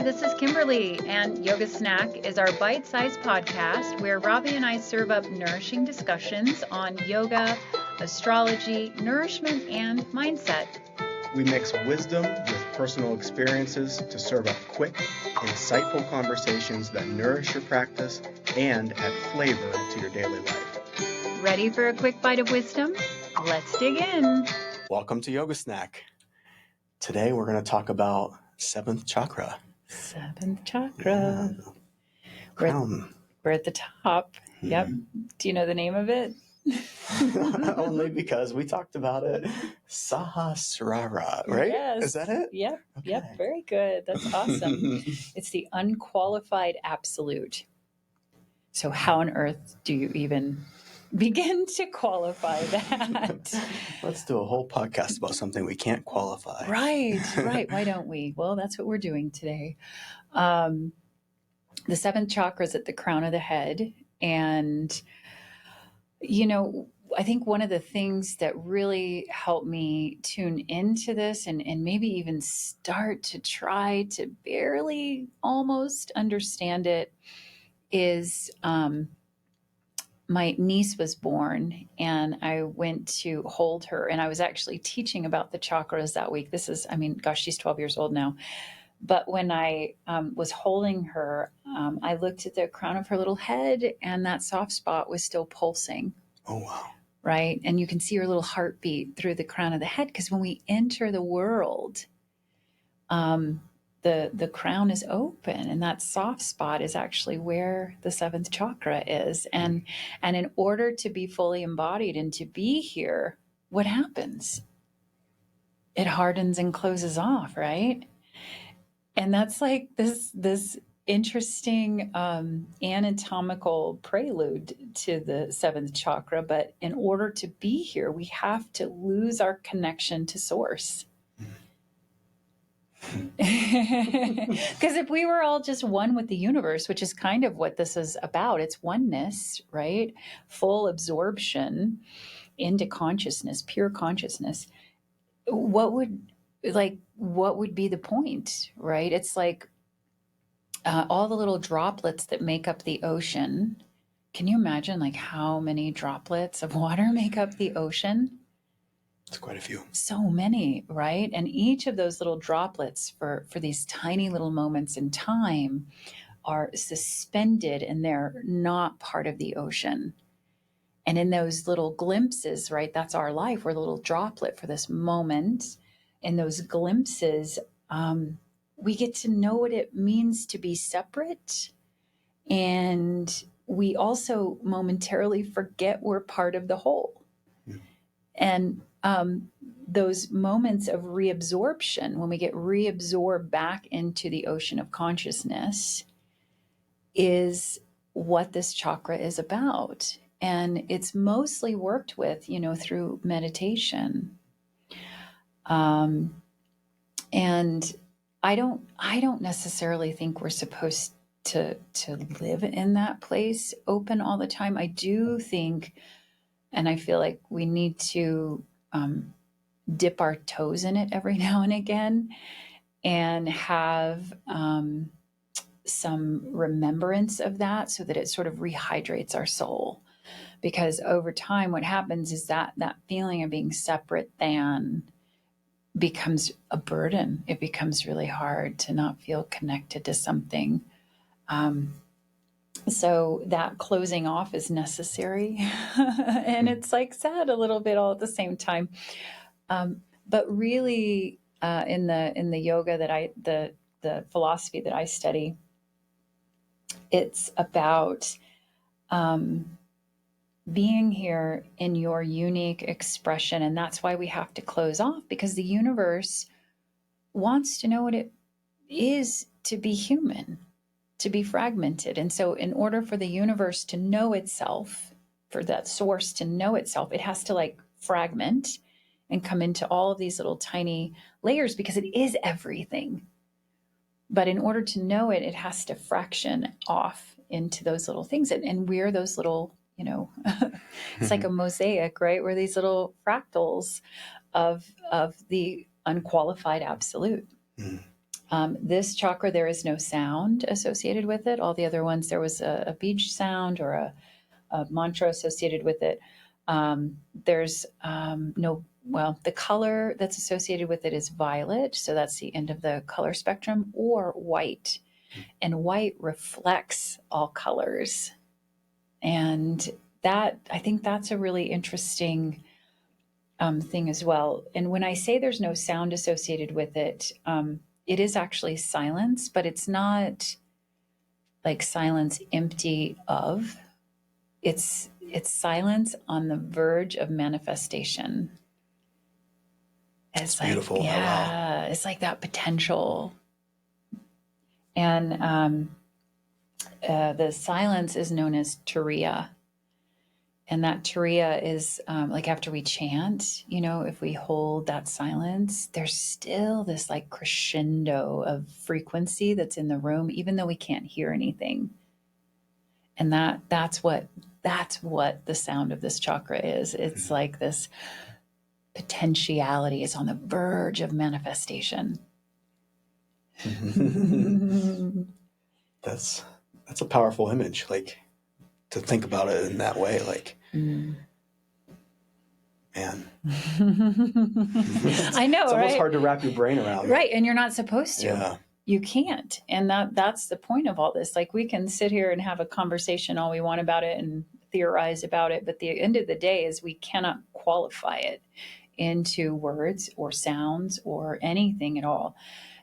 this is Kimberlea, and Yoga Snack is our bite-sized podcast where Robbie and I serve up nourishing discussions on yoga, astrology, nourishment, and mindset. We mix wisdom with personal experiences to serve up quick, insightful conversations that nourish your practice and add flavor to your daily life. Ready for a quick bite of wisdom? Let's dig in. Welcome to Yoga Snack. Today we're going to talk about seventh chakra. Seventh chakra. Crown. We're at the top. Yep. Do you know the name of it? Only because we talked about it. Sahasrara, right? Yes. Is that it? Yep. Okay. Yep. Very good. That's awesome. It's the unqualified absolute. So how on earth do you even begin to qualify that? Let's do a whole podcast about something we can't qualify. Right. Why don't we? Well, that's what we're doing today. The seventh chakra is at the crown of the head. And, you know, I think one of the things that really helped me tune into this and maybe even start to try to barely almost understand it is my niece was born and I went to hold her, and I was actually teaching about the chakras that week. She's 12 years old now. But when I was holding her, I looked at the crown of her little head, and that soft spot was still pulsing. Oh, wow. Right? And you can see her little heartbeat through the crown of the head, because when we enter the world, the crown is open, and that soft spot is actually where the seventh chakra is. And in order to be fully embodied and to be here, what happens? It hardens and closes off, right? And that's like this interesting anatomical prelude to the seventh chakra. But in order to be here, we have to lose our connection to source. Because if we were all just one with the universe, which is kind of what this is about, it's oneness, right? Full absorption into consciousness, pure consciousness. What would be the point, right? It's like all the little droplets that make up the ocean. Can you imagine like how many droplets of water make up the ocean? It's quite a few. So many, right? And each of those little droplets for these tiny little moments in time are suspended, and they're not part of the ocean. And in those little glimpses, right, that's our life. We're the little droplet for this moment. In those glimpses, we get to know what it means to be separate. And we also momentarily forget we're part of the whole. And those moments of reabsorption, when we get reabsorbed back into the ocean of consciousness, is what this chakra is about. And it's mostly worked with, through meditation. And I don't necessarily think we're supposed to live in that place open all the time. I do think, and I feel like we need to dip our toes in it every now and again and have some remembrance of that, so that it sort of rehydrates our soul. Because over time, what happens is that feeling of being separate than becomes a burden. It becomes really hard to not feel connected to something. So that closing off is necessary. And it's like sad a little bit all at the same time. But really, in the yoga that the philosophy that I study, it's about being here in your unique expression. And that's why we have to close off, because the universe wants to know what it is to be human, to be fragmented. And so in order for the universe to know itself, for that source to know itself, it has to like fragment and come into all of these little tiny layers, because it is everything. But in order to know it, it has to fraction off into those little things. And we're those little, it's like a mosaic, right? We're these little fractals of the unqualified absolute. This chakra, there is no sound associated with it. All the other ones, there was a beach sound or a mantra associated with it. There's no, well, the color that's associated with it is violet. So that's the end of the color spectrum, or white. And white reflects all colors. And that, I think that's a really interesting thing as well. And when I say there's no sound associated with it, it is actually silence, but it's not like silence empty of. It's silence on the verge of manifestation. It's beautiful. Yeah, oh, wow. It's like that potential. And the silence is known as turiya. And that turiya is like after we chant, if we hold that silence, there's still this like crescendo of frequency that's in the room, even though we can't hear anything. And that's what the sound of this chakra is. It's like this potentiality is on the verge of manifestation. That's a powerful image, like to think about it in that way, like man. I know, it's almost right? hard to wrap your brain around. Right, and you're not supposed to. Yeah. You can't. And that's the point of all this. Like, we can sit here and have a conversation all we want about it and theorize about it, but the end of the day is we cannot qualify it into words or sounds or anything at all.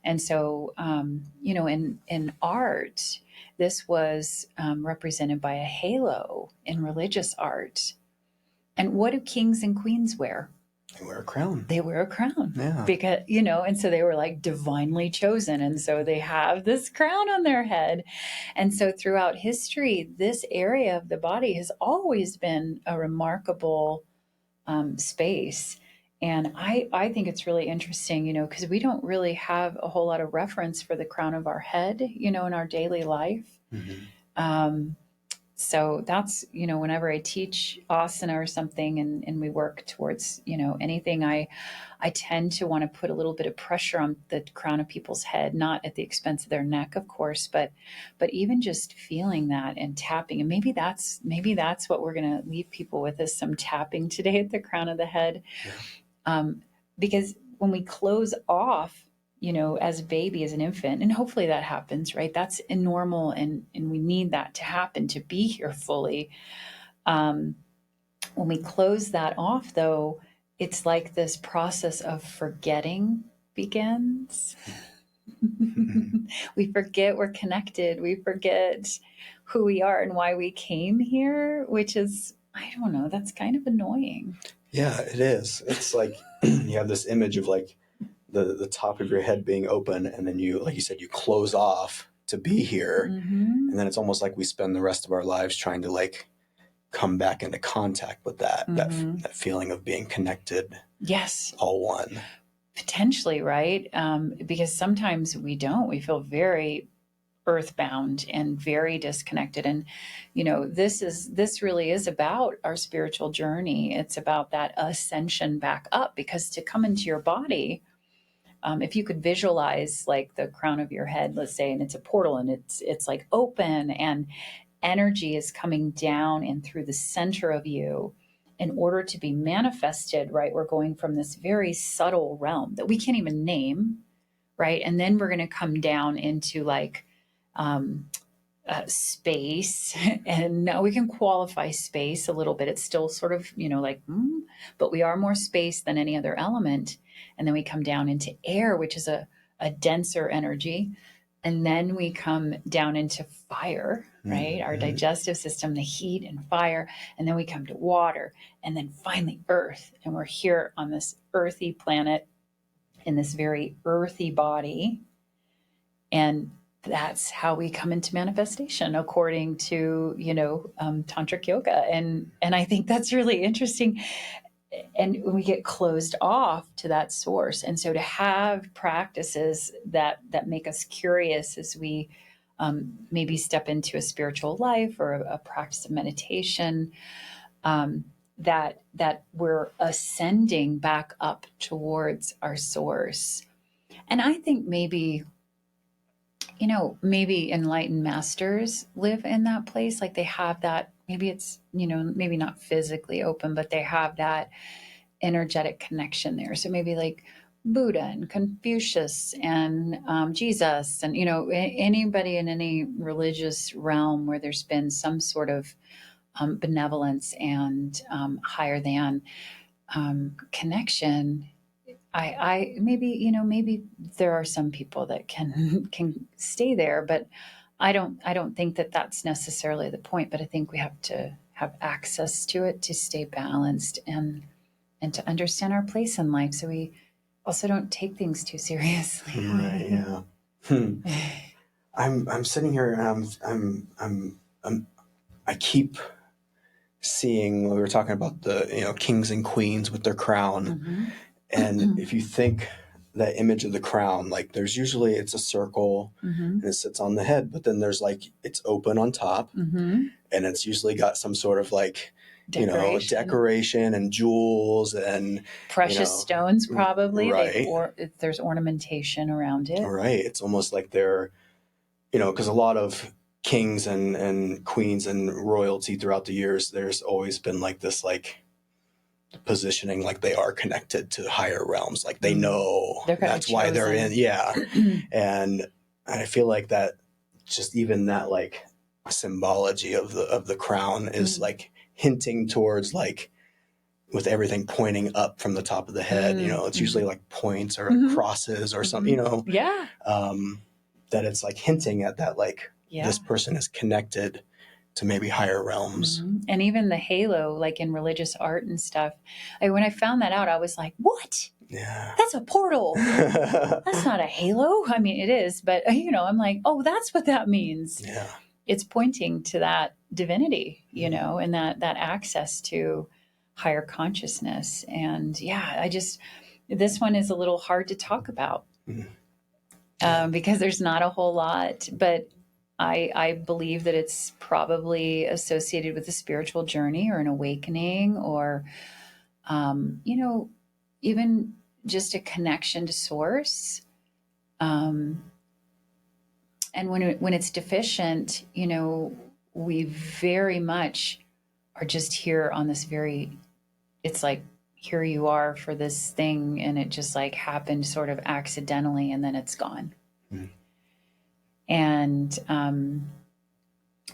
And so, in art, this was represented by a halo in religious art. And what do kings and queens wear? They wear a crown. They wear a crown. Yeah. Because, and so they were like divinely chosen. And so they have this crown on their head. And so throughout history, this area of the body has always been a remarkable space. And I think it's really interesting, because we don't really have a whole lot of reference for the crown of our head, in our daily life. So that's, whenever I teach asana or something and we work towards, anything, I tend to want to put a little bit of pressure on the crown of people's head, not at the expense of their neck, of course, but even just feeling that and tapping. And maybe that's what we're going to leave people with, is some tapping today at the crown of the head. Yeah. Because when we close off, as a baby, as an infant, and hopefully that happens, right? That's normal. And we need that to happen to be here fully. When we close that off, though, it's like this process of forgetting begins. We forget we're connected. We forget who we are and why we came here, which is, I don't know, that's kind of annoying. Yeah, it is. It's like you have this image of like the top of your head being open, and then you, like you said, you close off to be here. And then it's almost like we spend the rest of our lives trying to like come back into contact with that feeling of being connected. Yes. All one. Potentially, right? Because sometimes we don't. We feel very earthbound and very disconnected. And, this really is about our spiritual journey. It's about that ascension back up, because to come into your body, if you could visualize like the crown of your head, let's say, and it's a portal and it's like open, and energy is coming down and through the center of you in order to be manifested, right? We're going from this very subtle realm that we can't even name, right? And then we're going to come down into like space, and now we can qualify space a little bit. It's still sort of, but we are more space than any other element. And then we come down into air, which is a denser energy. And then we come down into fire, right? Our digestive system, the heat and fire. And then we come to water, and then finally earth. And we're here on this earthy planet in this very earthy body. And that's how we come into manifestation, according to, tantric yoga. And I think that's really interesting. And we get closed off to that source. And so to have practices that make us curious as we maybe step into a spiritual life or a practice of meditation, that we're ascending back up towards our source. And I think maybe maybe enlightened masters live in that place. Like they have that, maybe it's, maybe not physically open, but they have that energetic connection there. So maybe like Buddha and Confucius and Jesus and, anybody in any religious realm where there's been some sort of benevolence and higher than connection. I maybe there are some people that can stay there, but I don't think that that's necessarily the point. But I think we have to have access to it to stay balanced and to understand our place in life, so we also don't take things too seriously. Right. Yeah. I'm sitting here and I keep seeing, we were talking about the kings and queens with their crown. Mm-hmm. And if you think that image of the crown, like there's usually, it's a circle Mm-hmm. and it sits on the head, but then there's like, it's open on top, Mm-hmm. and it's usually got some sort of like, Decoration. and jewels and Precious stones, probably. Right. There's ornamentation around it. Right. It's almost like they're, because a lot of kings and queens and royalty throughout the years, there's always been like this, like, positioning, like they are connected to higher realms, like they know that's why they're in. Yeah. And I feel like that, just even that like symbology of the crown is like hinting towards, like, with everything pointing up from the top of the head, it's usually like points or crosses or something, Yeah. that it's like hinting at that, like, this person is connected to maybe higher realms. Mm-hmm. And even the halo, like in religious art and stuff. When I found that out, I was like, what? Yeah. That's a portal. That's not a halo. I mean, it is, but I'm like, oh, that's what that means. Yeah. It's pointing to that divinity, and that access to higher consciousness. And this one is a little hard to talk about because there's not a whole lot, but I believe that it's probably associated with a spiritual journey or an awakening or, even just a connection to source. And when it's deficient, we very much are just here on this it's like, here you are for this thing, and it just like happened sort of accidentally, and then it's gone. Mm. And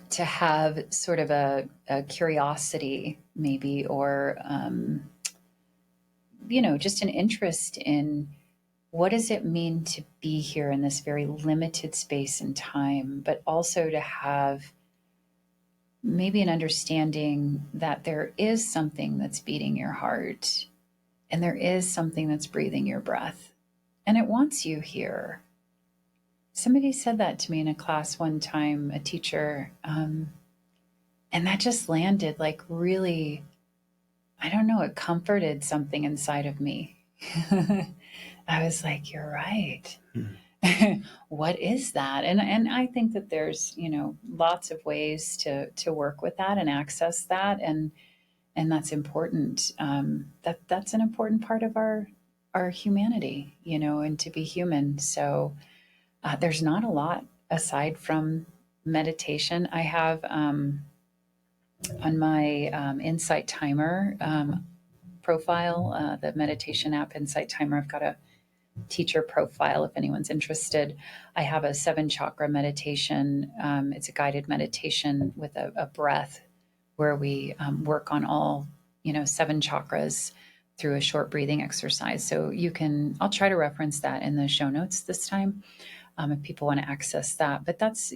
to have sort of a curiosity maybe, or, just an interest in what does it mean to be here in this very limited space and time, but also to have maybe an understanding that there is something that's beating your heart, and there is something that's breathing your breath, and it wants you here. Somebody said that to me in a class one time, a teacher, and that just landed like really, I don't know, it comforted something inside of me. I was like, you're right. What is that? And I think that there's, lots of ways to work with that and access that. And that's important. That's an important part of our humanity, and to be human. So there's not a lot aside from meditation. I have on my Insight Timer profile, the meditation app Insight Timer, I've got a teacher profile if anyone's interested. I have a 7 chakra meditation. It's a guided meditation with a breath where we work on all 7 chakras through a short breathing exercise. So I'll try to reference that in the show notes this time if people want to access that. But that's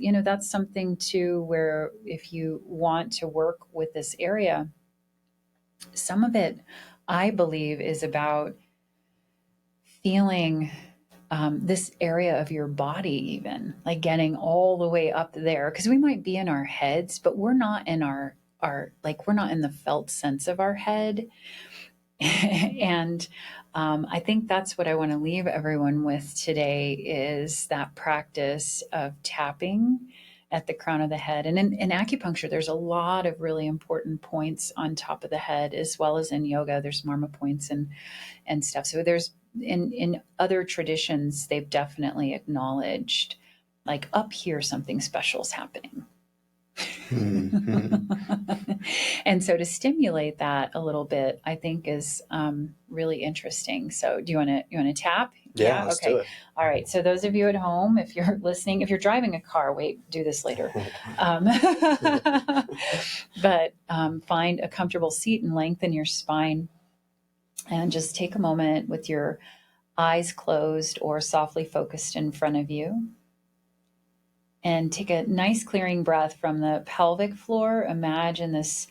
something too, where if you want to work with this area, some of it I believe is about feeling this area of your body, even like getting all the way up there, because we might be in our heads, but we're not in our we're not in the felt sense of our head. And I think that's what I want to leave everyone with today, is that practice of tapping at the crown of the head. And in acupuncture, there's a lot of really important points on top of the head, as well as in yoga, there's marma points and stuff. So there's in other traditions, they've definitely acknowledged like up here, something special is happening. Mm-hmm. And so to stimulate that a little bit, I think is really interesting. So do you want to tap? Yeah, let's do it. All right. So those of you at home, if you're listening, if you're driving a car, wait, do this later. But find a comfortable seat and lengthen your spine. And just take a moment with your eyes closed or softly focused in front of you. And take a nice clearing breath from the pelvic floor. Imagine this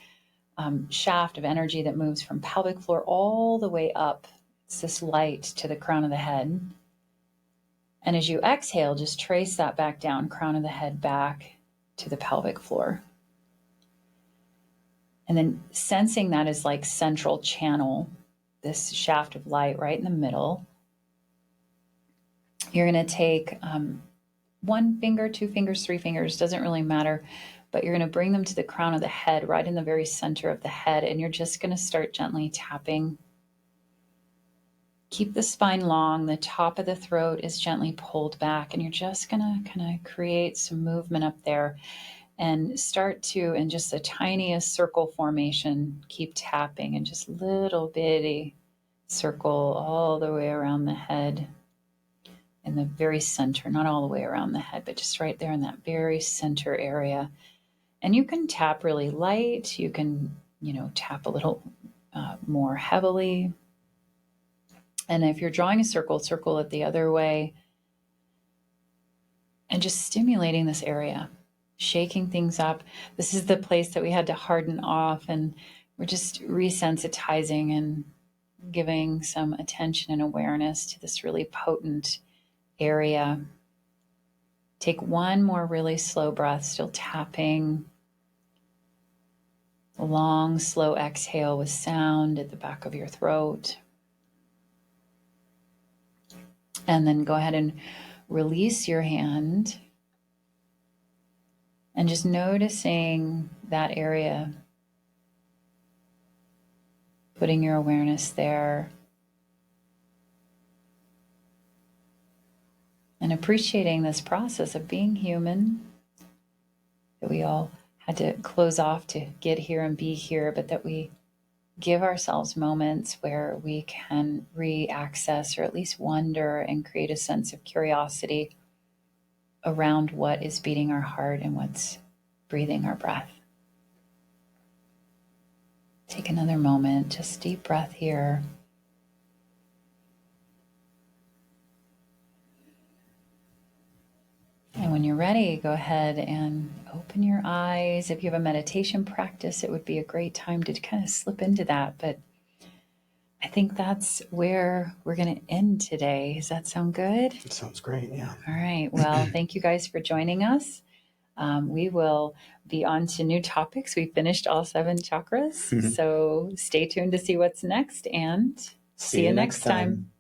shaft of energy that moves from pelvic floor all the way up. It's this light to the crown of the head. And as you exhale, just trace that back down, crown of the head back to the pelvic floor. And then sensing that is like central channel, this shaft of light right in the middle. You're going to take 1 finger, 2 fingers, 3 fingers, doesn't really matter, but you're going to bring them to the crown of the head, right in the very center of the head, and you're just going to start gently tapping. Keep the spine long, the top of the throat is gently pulled back, and you're just going to kind of create some movement up there and start to, in just the tiniest circle formation, keep tapping in just little bitty circle all the way around the head. In the very center, not all the way around the head, but just right there in that very center area. And you can tap really light. You can, tap a little more heavily. And if you're drawing a circle it the other way. And just stimulating this area, shaking things up. This is the place that we had to harden off, and we're just resensitizing and giving some attention and awareness to this really potent area. Take one more really slow breath, still tapping. A long, slow exhale with sound at the back of your throat. And then go ahead and release your hand. And just noticing that area. Putting your awareness there. And appreciating this process of being human, that we all had to close off to get here and be here, but that we give ourselves moments where we can re-access or at least wonder and create a sense of curiosity around what is beating our heart and what's breathing our breath. Take another moment, just deep breath here. And when you're ready, go ahead and open your eyes. If you have a meditation practice, it would be a great time to kind of slip into that. But I think that's where we're going to end today. Does that sound good? It sounds great, yeah. All right. Well, thank you guys for joining us. We will be on to new topics. We finished all 7 chakras. So stay tuned to see what's next, and see you next time.